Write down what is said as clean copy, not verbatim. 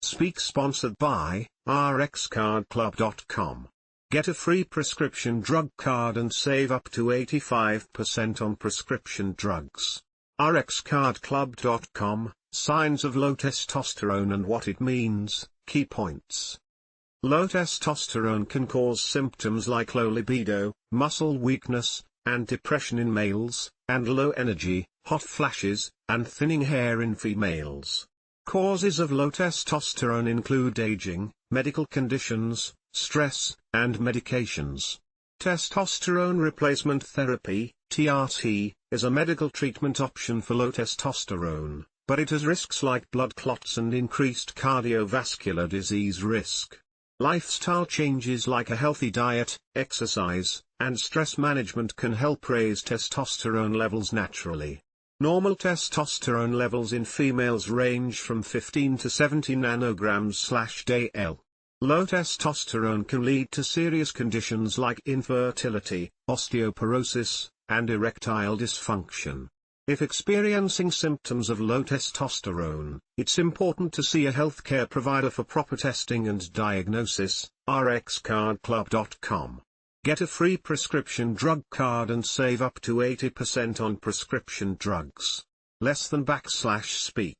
Speak sponsored by rxcardclub.com. Get a free prescription drug card and save up to 85% on prescription drugs. rxcardclub.com, signs of low testosterone and what it means, key points. Low testosterone can cause symptoms like low libido, muscle weakness, and depression in males, and low energy, hot flashes, and thinning hair in females. Causes of low testosterone include aging, medical conditions, stress, and medications. Testosterone replacement therapy, TRT, is a medical treatment option for low testosterone, but it has risks like blood clots and increased cardiovascular disease risk. Lifestyle changes like a healthy diet, exercise, and stress management can help raise testosterone levels naturally. Normal testosterone levels in females range from 15 to 70 nanograms/Dl. Low testosterone can lead to serious conditions like infertility, osteoporosis, and erectile dysfunction. If experiencing symptoms of low testosterone, it's important to see a healthcare provider for proper testing and diagnosis. rxcardclub.com. Get a free prescription drug card and save up to 80% on prescription drugs. Less than /speak.